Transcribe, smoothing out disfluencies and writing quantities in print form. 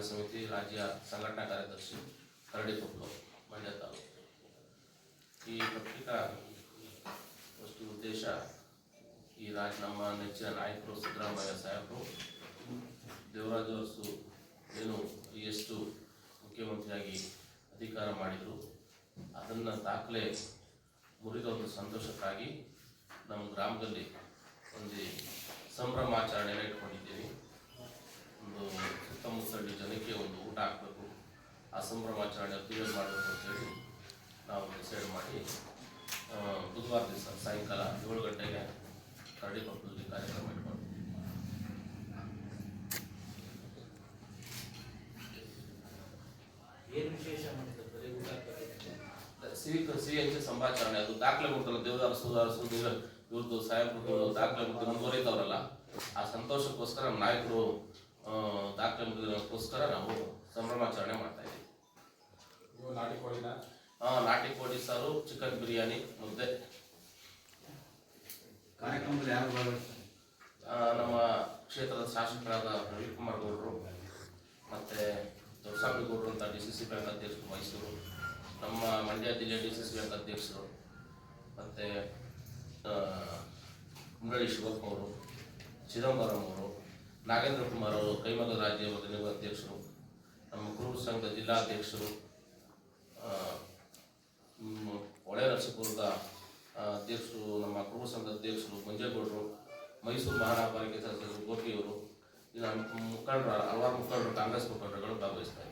ಸಮಿತಿ ರಾಜ್ಯ ಸಂಘಟನಾ ಕಾರ್ಯದರ್ಶಿ ಕರಡಿಕೊಪ್ಪಲು ಮಂಡ್ಯ ತಾಲೂಕು. ಈ ಪತ್ರಿಕಾ ವಸ್ತು ಉದ್ದೇಶ ಈ ನಮ್ಮ ನೆಚ್ಚಿನ ನಾಯಕರು ಸಿದ್ದರಾಮಯ್ಯ ಸಾಹೇಬರು ದೇವರಾಜ ಅರಸು ಏನು ಎಷ್ಟು ಮುಖ್ಯಮಂತ್ರಿಯಾಗಿ ಅಧಿಕಾರ ಮಾಡಿದರು ಅದನ್ನು ದಾಖಲೆ ಮುರಿದ ಒಂದು ಸಂತೋಷಕ್ಕಾಗಿ ನಮ್ಮ ಗ್ರಾಮದಲ್ಲಿ ಒಂದು ಸಂಭ್ರಮಾಚರಣೆಯನ್ನು ಇಟ್ಕೊಂಡಿದ್ದೀವಿ. ಒಂದು ಸುತ್ತಮುತ್ತಲಿನ ಜನಕ್ಕೆ ಒಂದು ಊಟ ಹಾಕಬೇಕು, ಆ ಸಂಭ್ರಮಾಚರಣೆ ಅಧ್ಯಯನ ಮಾಡಬೇಕು ಅಂತೇಳಿ ನಾವು ಡಿಸೈಡ್ ಮಾಡಿ ಬುಧವಾರ ದಿವಸ ಸಾಯಂಕಾಲ 7 ಗಂಟೆಗೆ ಕರಡಿಕೊಪ್ಪಲಲ್ಲಿ ಕಾರ್ಯಕ್ರಮ ಇಟ್ಕೊಂಡು ಏನು ವಿಶೇಷ ಮಾಡಿದ್ರು ಸಿಹಿ ಹಂಚೆ ಸಂಭಾಷಣೆ. ಅದು ದಾಖಲೆ ಕೊಡ್ತಾರಲ್ಲ ದೇವದಾರಸು ಇವ್ರದ್ದು ಸಾಹೇಬ್ರದ್ದು ದಾಖಲೆ ಮುಗಿದು ಮುಂದುವರಿತವ್ರಲ್ಲ, ಆ ಸಂತೋಷಕ್ಕೋಸ್ಕರ ನಮ್ಮ ನಾಯಕರು ದಾಖಲೆ ಮುಗಿದಕ್ಕೋಸ್ಕರ ನಾವು ಸಂಭ್ರಮಾಚರಣೆ ಮಾಡ್ತಾ ಇದ್ದೀವಿ. ನಾಟಿ ಕೋಳಿ ಸಾರು, ಚಿಕನ್ ಬಿರಿಯಾನಿ, ಮುದ್ದೆ. ಕಾರ್ಯಕ್ರಮದಲ್ಲಿ ಯಾರು ಭಾಗವಹಿಸ್ತಾರೆ? ನಮ್ಮ ಕ್ಷೇತ್ರದ ಶಾಸಕರಾದ ರವಿಕುಮಾರ್ ಗೌಡರು ಮತ್ತು ದೊಡ್ಡಸ್ವಾಮಿ ಗೌಡರು ಅಂತ DCC ಬ್ಯಾಂಕ್ ಅಧ್ಯಕ್ಷರು ಮೈಸೂರು, ನಮ್ಮ ಮಂಡ್ಯ ಜಿಲ್ಲೆ DCC ಬ್ಯಾಂಕ್ ಅಧ್ಯಕ್ಷರು, ಮತ್ತು ಮುರಳಿ ಶಿವಪ್ಪ ಅವರು, ಚಿದಂಬರಂ ಅವರು, ನಾಗೇಂದ್ರ ಕುಮಾರ್ ಅವರು ಕೈಮಗ್ಗ ರಾಜ್ಯ ನಿಗಮ ಅಧ್ಯಕ್ಷರು, ನಮ್ಮ ಕುರುಬ ಸಂಘದ ಜಿಲ್ಲಾಧ್ಯಕ್ಷರು, ಹೊಳೆ ನರಸೀಪುರದ ಅಧ್ಯಕ್ಷರು, ನಮ್ಮ ಕುರುಬ ಸಂಘದ ಅಧ್ಯಕ್ಷರು ಮಂಜೇಗೌಡರು, ಮೈಸೂರು ಮಹಾನಗರ ಪಾಲಿಕೆ ಸದಸ್ಯರು ಗೋಪಿಯವರು, ಮುಖಂಡರು ಹಲವಾರು ಮುಖಂಡರು ಕಾಂಗ್ರೆಸ್ ಮುಖಂಡರುಗಳು ಭಾಗವಹಿಸ್ತಾರೆ.